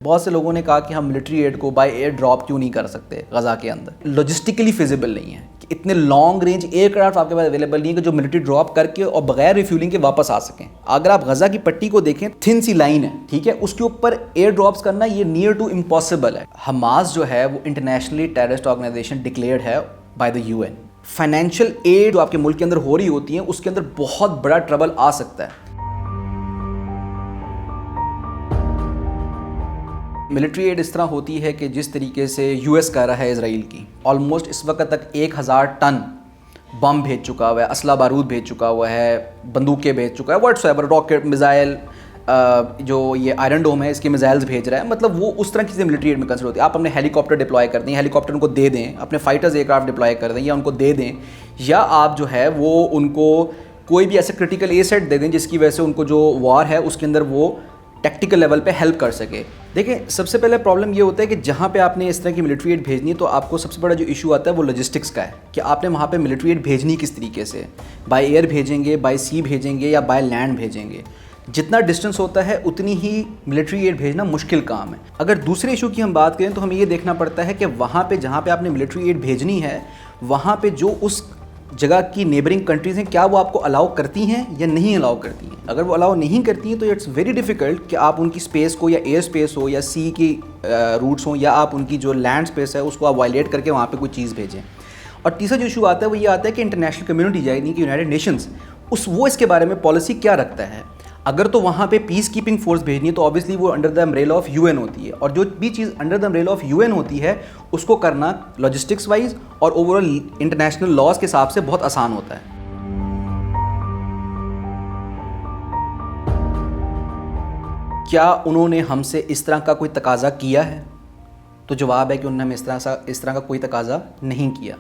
बहुत से लोगों ने कहा कि हम मिलिट्री एड को बाय एयर ड्रॉप क्यों नहीं कर सकते गजा के अंदर। लॉजिस्टिकली फिजिबल नहीं है कि इतने लॉन्ग रेंज एयरक्राफ्ट आपके पास अवेलेबल नहीं है कि जो मिलिट्री ड्रॉप करके और बगैर रिफ्यूलिंग के वापस आ सकें। अगर आप गजा की पट्टी को देखें, थिन सी लाइन है, ठीक है, उसके ऊपर एयर ड्रॉप्स करना ये नियर टू इम्पॉसिबल है। हमास जो है वो इंटरनेशनली टेररिस्ट ऑर्गेनाइजेशन डिक्लेयर्ड है by the UN. Financial aid जो आपके मुल्क के अंदर हो रही होती है उसके अंदर बहुत बड़ा ट्रबल आ सकता है। मिलिट्री एड इस तरह होती है कि जिस तरीके से यूएस कर रहा है इसराइल की, ऑलमोस्ट इस वक्त तक 1000 टन बम भेज चुका हुआ है, असला बारूद भेज चुका हुआ है, बंदूकें भेज चुका है, व्हाट्सएवर, रॉकेट, मिसाइल, जो ये आयरन डोम है इसके मिसाइल्स भेज रहा है। मतलब वो उस तरह की चीज़ें मिलिट्री एड में कंसिडर होती है। आप अपने हेलीकॉप्टर डिप्लॉय कर दें, हेलीकॉप्टर उनको दे दें, अपने फाइटर्स एयरक्राफ्ट डिप्लॉय कर दें या उनको दे दें, या आप जो है वो उनको कोई भी ऐसे क्रिटिकल एसेट दे दें जिसकी वजह से उनको जो वॉर है उसके अंदर वो टेक्टिकल लेवल पे हेल्प कर सके। देखिए, सबसे पहले प्रॉब्लम ये होता है कि जहाँ पे आपने इस तरह की मिलिट्री एड भेजनी है तो आपको सबसे बड़ा जो इशू आता है वो लॉजिस्टिक्स का है कि आपने वहाँ पे मिलिट्री एड भेजनी किस तरीके से, बाय एयर भेजेंगे, बाय सी भेजेंगे या बाय लैंड भेजेंगे। जितना डिस्टेंस होता है उतनी ही मिलिट्री एड भेजना मुश्किल काम है। अगर दूसरे इशू की हम बात करें तो हमें ये देखना पड़ता है कि वहाँ पे जहाँ पे आपने मिलिट्री एड भेजनी है वहाँ पे जो उस जगह की नेबरिंग कंट्रीज़ हैं, क्या वो आपको अलाउ करती हैं या नहीं अलाउ करती हैं। अगर वो अलाउ नहीं करती हैं तो इट्स वेरी डिफ़िकल्ट कि आप उनकी स्पेस को, या एयर स्पेस हो या सी की रूट्स हों, या आप उनकी जो लैंड स्पेस है उसको आप वायलेट करके वहाँ पे कोई चीज़ भेजें। और तीसरा जो इशू आता है वो ये आता है कि इंटरनेशनल कम्युनिटी, यानी कि यूनाइटेड नेशंस, वो इसके बारे में पॉलिसी क्या रखता है। अगर तो वहाँ पे पीस कीपिंग फोर्स भेजनी है तो ऑब्वियसली वो under the umbrella of UN होती है, और जो भी चीज़ under the umbrella of UN होती है उसको करना लॉजिस्टिक्स वाइज और ओवरऑल इंटरनेशनल लॉज के हिसाब से बहुत आसान होता है। क्या उन्होंने हमसे इस तरह का कोई तकाजा किया है? तो जवाब है कि उन्होंने हमें इस तरह का कोई तकाजा नहीं किया।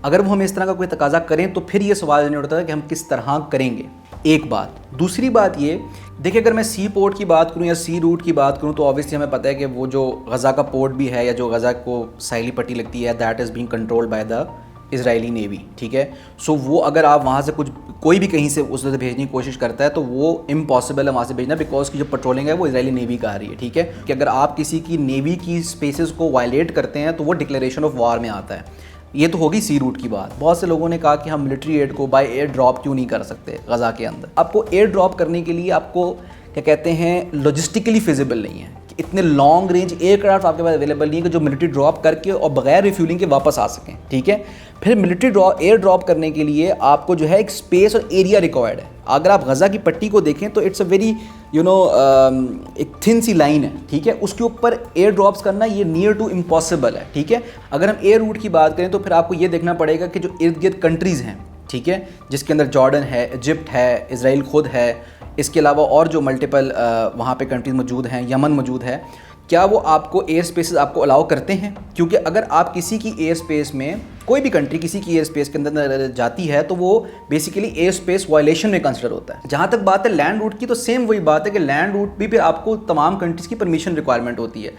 अगर वो हमें इस तरह का कोई तकाजा करें तो फिर ये सवाल नहीं उठता है कि हम किस तरह करेंगे। एक बात। दूसरी बात ये देखिए, अगर मैं सी पोर्ट की बात करूं या सी रूट की बात करूं तो ऑब्वियसली हमें पता है कि वो जो गज़ा का पोर्ट भी है या जो गज़ा को साहिली पट्टी लगती है, that is being controlled by the Israeli navy, ठीक है। सो वो अगर आप वहाँ से कोई भी कहीं से उस तरह से भेजने की कोशिश करता है तो वो इम्पॉसिबल है वहाँ से भेजना, बिकॉज की जो पेट्रोलिंग है वो इजरायली नेवी का आ रही है, ठीक है। कि अगर आप किसी की नेवी की स्पेसेस को वायलेट करते हैं तो वो डिक्लेरेशन ऑफ वॉर में आता है। ये तो होगी सी रूट की बात। बहुत से लोगों ने कहा कि हम मिलिट्री एड को बाय एयर ड्रॉप क्यों नहीं कर सकते गजा के अंदर। आपको एयर ड्रॉप करने के लिए आपको क्या कहते हैं, लॉजिस्टिकली फिजिबल नहीं है कि इतने लॉन्ग रेंज एयरक्राफ्ट आपके पास अवेलेबल नहीं है कि जो मिलिट्री ड्रॉप करके और बगैर रिफ्यूलिंग के वापस आ सकें, ठीक है। फिर मिलिट्री एयर ड्रॉप करने के लिए आपको जो है एक स्पेस और एरिया रिक्वायर्ड है। अगर आप गजा की पट्टी को देखें तो इट्स अ वेरी एक थिन सी लाइन है, ठीक है, उसके ऊपर एयर ड्रॉप्स करना ये नियर टू इम्पॉसिबल है, ठीक है। अगर हम एयर रूट की बात करें तो फिर आपको ये देखना पड़ेगा कि जो इर्द गिर्द कंट्रीज़ हैं, ठीक है, जिसके अंदर जॉर्डन है, इजिप्ट है, इसराइल खुद है, इसके अलावा और जो मल्टीपल वहाँ पे कंट्रीज़ मौजूद हैं, यमन मौजूद है, क्या वो आपको एयर स्पेसेस आपको अलाउ करते हैं? क्योंकि अगर आप किसी की एयर स्पेस में, कोई भी कंट्री किसी की एयर स्पेस के अंदर जाती है तो वो बेसिकली एयर स्पेस वायलेशन में कंसिडर होता है। जहाँ तक बात है लैंड रूट की, तो सेम वही बात है कि लैंड रूट भी फिर आपको तमाम कंट्रीज़ की परमिशन रिक्वायरमेंट होती है।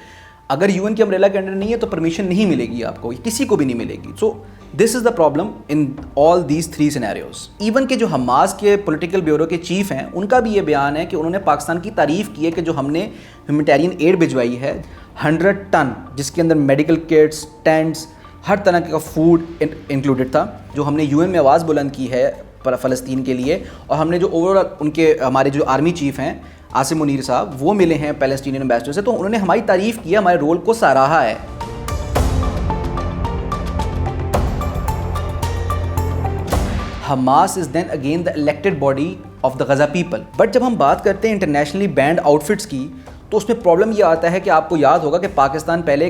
अगर यूएन की अम्ब्रेला के अंडर नहीं है तो परमिशन नहीं मिलेगी आपको, किसी को भी नहीं मिलेगी। So this is the problem in all these 3 scenarios. Even के जो हमास के पॉलिटिकल ब्यूरो के चीफ हैं उनका भी ये बयान है कि उन्होंने पाकिस्तान की तारीफ़ की है कि जो हमने ह्यूमैनिटेरियन एड भिजवाई है 100 टन, जिसके अंदर मेडिकल किट्स, टेंट्स, हर तरह का फूड इंक्लूडेड था, जो हमने यूएन में आवाज़ बुलंद की है फ़लस्तीन के लिए। और हमने जो ओवरऑल उनके हमारे जो आर्मी चीफ़ हैं आसिम मुनीर साहब, वो मिले हैं पैलेस्टीनियन एम्बेसडर से, तो उन्होंने हमारी तारीफ़ की है, हमारे रोल को सराहा है। Hamas is then again the elected body of the Gaza people. But जब हम बात करते हैं इंटरनेशनली बैंड आउटफिट्स की तो उसमें प्रॉब्लम ये आता है कि आपको याद होगा कि पाकिस्तान पहले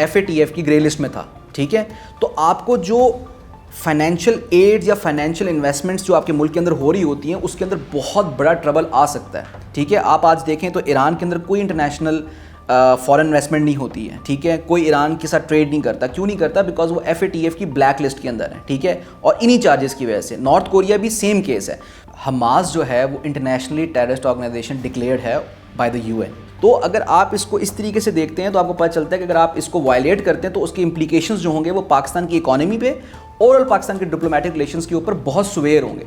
FATF की ग्रे लिस्ट में था, ठीक है। तो आपको जो फाइनेंशियल एड या फाइनेंशियल इन्वेस्टमेंट्स जो आपके मुल्क के अंदर हो रही होती हैं उसके अंदर बहुत बड़ा ट्रबल आ सकता है, ठीक है। आप आज देखें तो ईरान के अंदर कोई इंटरनेशनल फॉरेन इन्वेस्टमेंट नहीं होती है, ठीक है। कोई ईरान के साथ ट्रेड नहीं करता। क्यों नहीं करता? बिकॉज वो FATF की ब्लैक लिस्ट के अंदर है, ठीक है। और इन्हीं चार्जेस की वजह से नॉर्थ कोरिया भी सेम केस है। हमास जो है वो इंटरनेशनली टेररिस्ट ऑर्गेनाइजेशन डिक्लेयर्ड है बाय द यूएन। तो अगर आप इसको इस तरीके से देखते हैं तो आपको पता चलता है कि अगर आप इसको वायलेट करते हैं तो उसके इम्प्लीकेशंस जो होंगे वो पाकिस्तान की इकोनॉमी पे, ओवरऑल पाकिस्तान के डिप्लोमेटिक रिलेशंस के ऊपर बहुत सुवेर होंगे।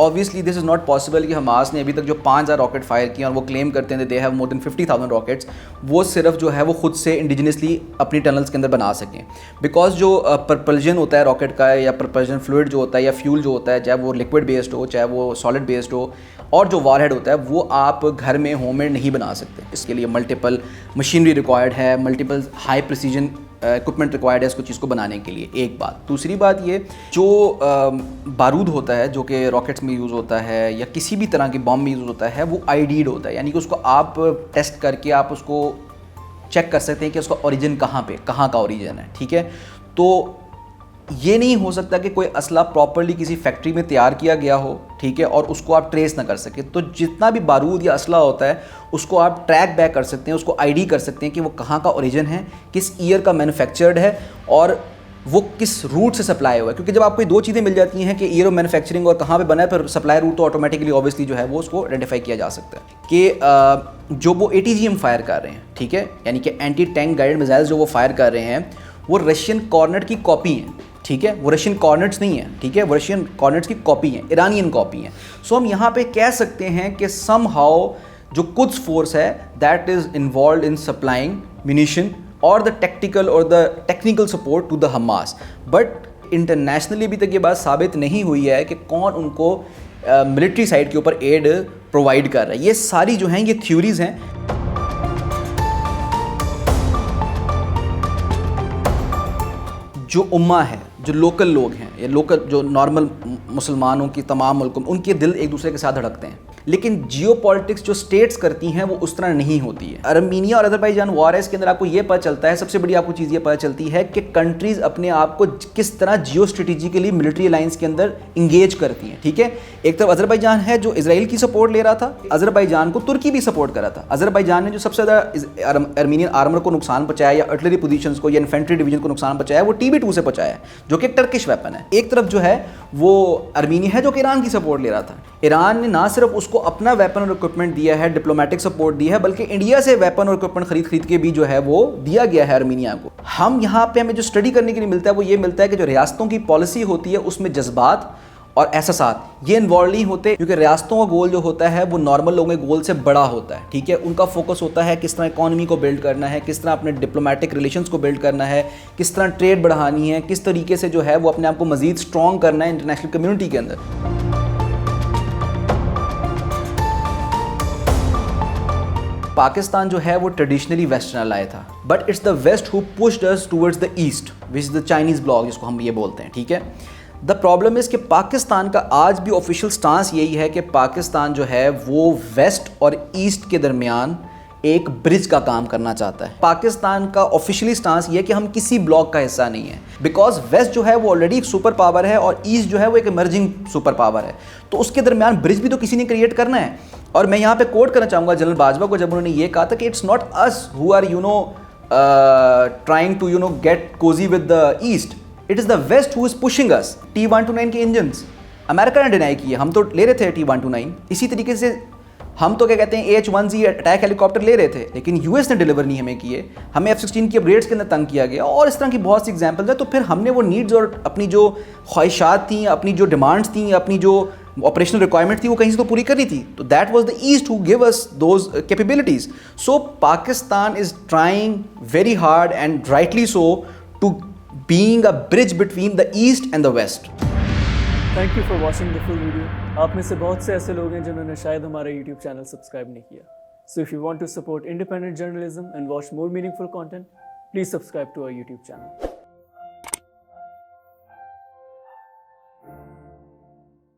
Obviously this is not possible कि हमास ने अभी तक जो 5000 रॉकेट फायर किए और वो क्लेम करते हैं they have more than 50,000 rockets, वो सिर्फ जो है वो खुद से इंडिजिनसली अपनी टनल्स के अंदर बना सकें। बिकॉज जो प्रपल्जन होता है रॉकेट का, या प्रपल्जन फ्लूइड जो होता है, या फ्यूल जो होता है, चाहे वो लिक्विड बेस्ड हो चाहे वो सॉलिड बेस्ड हो, और जो वारहेड होता है वो आप घर में होममेड नहीं बना सकते। इसके लिए मल्टीपल मशीनरी रिक्वायर्ड है, multiple high precision equipment required है इसको चीज़ को बनाने के लिए। एक बात। दूसरी बात ये, जो बारूद होता है जो कि रॉकेट्स में यूज़ होता है या किसी भी तरह की बॉम्ब में यूज़ होता है, वो आईडीड होता है, यानी कि उसको आप टेस्ट करके आप उसको चेक कर सकते हैं कि उसका ओरिजिन कहाँ का ओरिजिन है। ठीक है, तो ये नहीं हो सकता कि कोई असला प्रॉपरली किसी फैक्ट्री में तैयार किया गया हो, ठीक है, और उसको आप ट्रेस ना कर सके। तो जितना भी बारूद या असला होता है उसको आप ट्रैक बैक कर सकते हैं, उसको आईडी कर सकते हैं कि वो कहाँ का ओरिजिन है, किस ईयर का मैन्युफैक्चर्ड है और वो किस रूट से सप्लाई हुआ है। क्योंकि जब आपको दो चीज़ें मिल जाती हैं कि ईयर ऑफ मैन्युफैक्चरिंग और कहाँ पे बना है, फिर सप्लाई रूट तो ऑटोमेटिकली ऑब्वियसली जो है वो उसको आइडेंटिफाई किया जा सकता है कि जो वो ATGM फायर कर रहे हैं, ठीक है, यानी कि एंटी टैंक गाइडेड मिसाइल्स जो वो फायर कर रहे हैं वो रशियन कॉर्नेट की कॉपी है। ठीक है, वो रशियन कॉर्नेट्स नहीं है, ठीक है, वो रशियन कॉर्नेट्स की कॉपी है, ईरानियन कॉपी है। सो हम यहाँ पे कह सकते हैं कि समहाउ जो कुद्स फोर्स है that is involve in supplying munition और द टेक्टिकल और the technical support to the Hamas. But internationally अभी तक ये बात साबित नहीं हुई है कि कौन उनको मिलिट्री साइड के ऊपर एड प्रोवाइड कर रहा है। ये सारी जो हैं ये थ्योरीज हैं। जो उम्मा है, जो लोकल लोग हैं, ये लोकल जो नॉर्मल मुसलमानों की तमाम मुल्कों में, उनके दिल एक दूसरे के साथ धड़कते हैं, लेकिन जियोपॉलिटिक्स जो स्टेट्स करती हैं वो उस तरह नहीं होती है। आर्मीनिया और अज़रबैजान वॉर है, इसके अंदर आपको ये पता चलता है, सबसे बड़ी आपको चीज़ ये पता चलती है कि कंट्रीज़ अपने आप को किस तरह जियो स्ट्रेटेजिकली मिलिट्री अलायंस के अंदर इंगेज करती हैं। ठीक है, एक तरफ अज़रबैजान है जो इजराइल की सपोर्ट ले रहा था, अज़रबैजान को तुर्की भी सपोर्ट कर रहा था। अज़रबैजान ने जो सबसे ज़्यादा आर्मीनियन आर्मर को नुकसान पहुंचाया या आर्टिलरी पोजीशंस को या इन्फेंट्री डिवीजन को नुकसान पहुंचाया वो TB2 से पहुंचाया, जो कि टर्किश वेपन है। एक तरफ जो है वो आर्मीनिया है जो कि ईरान की सपोर्ट ले रहा था। ईरान ने ना सिर्फ उसको अपना वेपन और इक्विपमेंट दिया है, डिप्लोमेटिक सपोर्ट दिया है, बल्कि इंडिया से वेपन और इक्विपमेंट खरीद के भी जो है वो दिया गया है आर्मीनिया को। हम यहाँ पे हमें जो स्टडी करने के लिए मिलता है वो ये मिलता है कि जो रियासतों की पॉलिसी होती है उसमें जज्बात और एहसासात ये इन्वॉल्व नहीं होते, क्योंकि रियासतों का गोल जो होता है वो नॉर्मल लोगों के गोल से बड़ा होता है। ठीक है, उनका फोकस होता है किस तरह इकॉनमी को बिल्ड करना है, किस तरह अपने डिप्लोमेटिक रिलेशंस को बिल्ड करना है, किस तरह ट्रेड बढ़ानी है, किस तरीके से जो है वो अपने आप को मजीद स्ट्रॉन्ग करना है इंटरनेशनल कम्युनिटी के अंदर। पाकिस्तान जो है वो ट्रेडिशनली वेस्टर्न अलाय था, but it's the west who pushed us towards the east which is the Chinese bloc जिसको हम ये बोलते हैं। ठीक है, द प्रॉब्लम इज़ कि पाकिस्तान का आज भी ऑफिशियल स्टांस यही है कि पाकिस्तान जो है वो वेस्ट और ईस्ट के दरमियान एक ब्रिज का काम करना चाहता है। पाकिस्तान का ऑफिशियली स्टांस ये है कि हम किसी ब्लॉक का हिस्सा नहीं है, बिकॉज वेस्ट जो है वो ऑलरेडी एक सुपर पावर है और ईस्ट जो है वो एक इमर्जिंग सुपर पावर है, तो उसके दरमियान ब्रिज भी तो किसी ने क्रिएट करना है। और मैं यहाँ पे कोट करना चाहूँगा जनरल बाजवा को, जब उन्होंने ये कहा था कि it's not us who are trying to get cozy with the east, it is the west who is pushing us. T-129 के इंजन्स अमेरिका ने डिनाई किए, हम तो ले रहे थे T-129। इसी तरीके से हम तो क्या कहते हैं AH-1Z अटैक हेलीकॉप्टर ले रहे थे, लेकिन US ने डिलीवर नहीं हमें किए, हमें F-16 की अपग्रेड्स के अंदर तंग किया गया, और इस तरह की बहुत सी एग्जाम्पल्स हैं। तो फिर हमने वो नीड्स और अपनी जो ख्वाहिशात थी, अपनी जो डिमांड्स थी, अपनी जो ऑपरेशनल रिक्वायरमेंट थी वो कहीं से तो पूरी करनी थी। तो that was the east who give us those capabilities. So Pakistan is trying very hard and rightly so to being a bridge between the east and the west. Thank you for watching the full video. आप में से बहुत से ऐसे लोग हैं जिन्होंने शायद हमारा यूट्यूब चैनल सब्सक्राइब नहीं किया। So if you want to support independent journalism and watch more meaningful content, please subscribe to our YouTube channel.